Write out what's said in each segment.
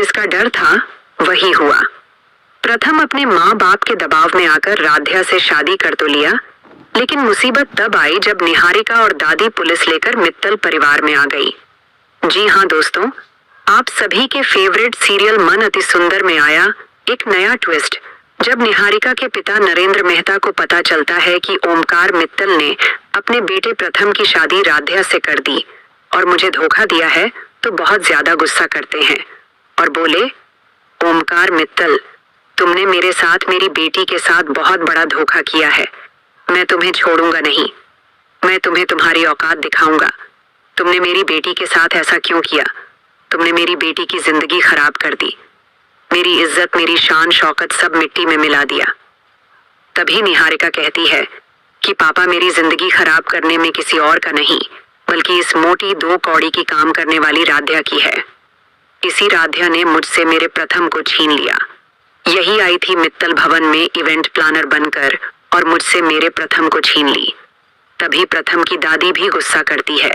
जिसका डर था वही हुआ। प्रथम अपने माँ बाप के दबाव में आकर राध्या से शादी कर तो लिया, लेकिन मुसीबत तब आई जब निहारिका और दादी पुलिस लेकर मित्तल परिवार में आ गई। जी हाँ दोस्तों, आप सभी के फेवरेट सीरियल मन अति सुंदर में आया एक नया ट्विस्ट, जब निहारिका के पिता नरेंद्र मेहता को पता चलता है कि ओमकार मित्तल ने अपने बेटे प्रथम की शादी राध्या से कर दी और मुझे धोखा दिया है, तो बहुत ज्यादा गुस्सा करते हैं और बोले, ओमकार मित्तल, तुमने मेरे साथ मेरी बेटी के साथ बहुत बड़ा धोखा किया है। मैं तुम्हें छोड़ूंगा नहीं। मैं तुम्हें तुम्हारी औकात दिखाऊंगा। तुमने मेरी बेटी के साथ ऐसा क्यों किया? तुमने मेरी बेटी की जिंदगी खराब कर दी। मेरी इज्जत, मेरी शान शौकत सब मिट्टी में मिला दिया। तभी निहारिका कहती है कि पापा, मेरी जिंदगी खराब करने में किसी और का नहीं, बल्कि इस मोटी 2 कौड़ी की काम करने वाली राध्या की है। इसी राध्या ने मुझसे मेरे प्रथम को छीन लिया। यही आई थी मित्तल भवन में इवेंट प्लानर बनकर और मुझसे मेरे प्रथम को छीन ली। तभी प्रथम की दादी भी गुस्सा करती है,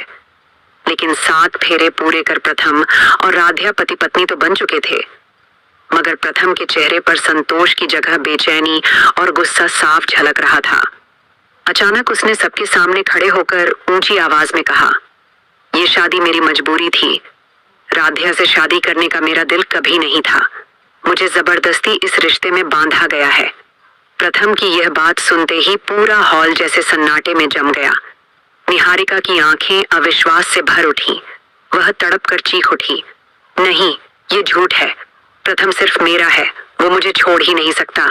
लेकिन 7 फेरे पूरे कर प्रथम और राध्या पति पत्नी तो बन चुके थे, मगर प्रथम के चेहरे पर संतोष की जगह बेचैनी और गुस्सा साफ झलक रहा था। अचानक उसने सबके सामने खड़े होकर ऊंची आवाज में कहा, ये शादी मेरी मजबूरी थी। राध्या से शादी करने का मेरा दिल कभी नहीं था। मुझे जबरदस्ती इस रिश्ते में बांधा गया है। प्रथम की यह बात सुनते ही पूरा हॉल जैसे सन्नाटे में जम गया। निहारिका की आंखें अविश्वास से भर उठी। वह तड़प कर चीख उठी, नहीं, ये झूठ है। प्रथम सिर्फ मेरा है, वो मुझे छोड़ ही नहीं सकता।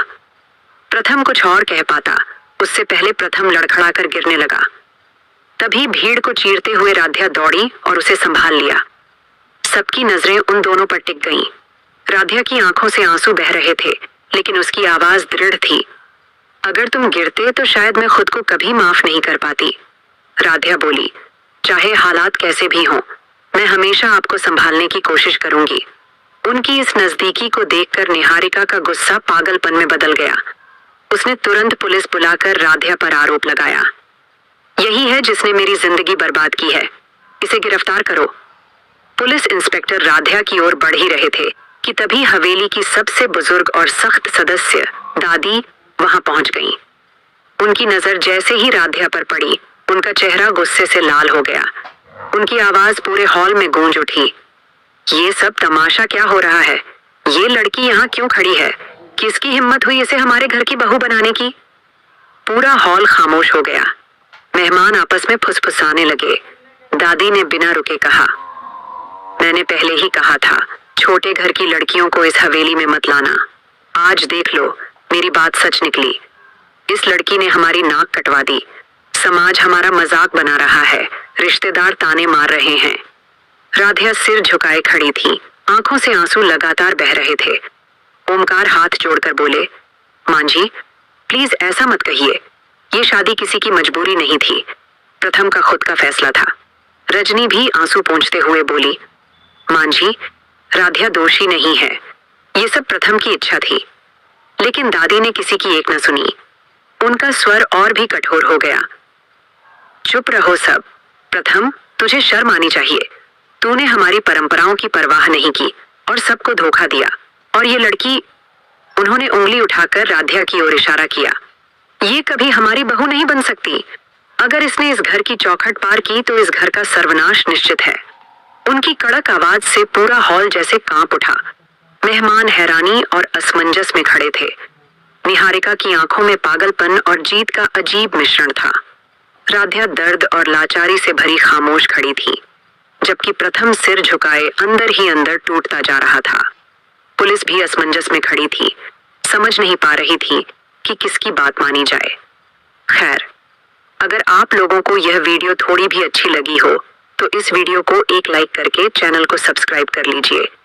प्रथम कुछ और कह पाता, उससे पहले प्रथम लड़खड़ा कर गिरने लगा। तभी भीड़ को चीरते हुए राध्या दौड़ी और उसे संभाल लिया। सबकी नजरें उन दोनों पर टिक गईं। राध्या की आंखों से आंसू बह रहे थे, लेकिन उसकी आवाज दृढ़ थी, अगर तुम गिरते तो शायद मैं खुद को कभी माफ नहीं कर पाती। राध्या बोली, चाहे हालात कैसे भी हों, मैं हमेशा आपको संभालने की कोशिश करूंगी। उनकी इस नजदीकी को देखकर निहारिका का गुस्सा पागलपन में बदल गया। उसने तुरंत पुलिस बुलाकर राध्या पर आरोप लगाया, यही है जिसने मेरी जिंदगी बर्बाद की है, इसे गिरफ्तार करो। पुलिस इंस्पेक्टर राध्या की ओर बढ़ ही रहे थे कि तभी हवेली की सबसे बुजुर्ग और सख्त सदस्य दादी वहां पहुंच गईं। उनकी नजर जैसे ही राध्या पर पड़ी, उनका चेहरा गुस्से से लाल हो गया। उनकी आवाज पूरे हॉल में गूंज उठी, ये सब तमाशा क्या हो रहा है? ये लड़की यहाँ क्यों खड़ी है? किसकी हिम्मत हुई इसे हमारे घर की बहू बनाने की? पूरा हॉल खामोश हो गया। मेहमान आपस में फुसफुसाने लगे। दादी ने बिना रुके कहा, मैंने पहले ही कहा था, छोटे घर की लड़कियों को इस हवेली में मत लाना। आज देख लो, मेरी बात सच निकली। इस लड़की ने हमारी नाक कटवा दी। समाज हमारा मजाक बना रहा है, रिश्तेदार ताने मार रहे हैं। राध्या सिर झुकाए खड़ी थी, आंखों से आंसू लगातार बह रहे थे। ओमकार हाथ जोड़कर बोले, मां जी, प्लीज ऐसा मत कहिए। ये शादी किसी की मजबूरी नहीं थी, प्रथम का खुद का फैसला था। रजनी भी आंसू पोंछते हुए बोली, मां जी, राध्या दोषी नहीं है, ये सब प्रथम की इच्छा थी। लेकिन दादी ने किसी की एक न सुनी। उनका स्वर और भी कठोर हो गया, चुप रहो सब। प्रथम, तुझे शर्म आनी चाहिए। तूने हमारी परंपराओं की परवाह नहीं की और सबको धोखा दिया। और ये लड़की, उन्होंने उंगली उठाकर राध्या की ओर इशारा किया, ये कभी हमारी बहू नहीं बन सकती। अगर इसने इस घर की चौखट पार की तो इस घर का सर्वनाश निश्चित है। उनकी कड़क आवाज से पूरा हॉल जैसे कांप उठा। मेहमान हैरानी और असमंजस में खड़े थे। निहारिका की आंखों में पागलपन और जीत का अजीब मिश्रण था। राध्या दर्द और लाचारी से भरी खामोश खड़ी थी, जबकि प्रथम सिर झुकाए अंदर ही अंदर टूटता जा रहा था। पुलिस भी असमंजस में खड़ी थी, समझ नहीं पा रही थी कि किसकी बात मानी जाए। खैर, अगर आप लोगों को यह वीडियो थोड़ी भी अच्छी लगी हो तो इस वीडियो को एक लाइक करके चैनल को सब्सक्राइब कर लीजिए।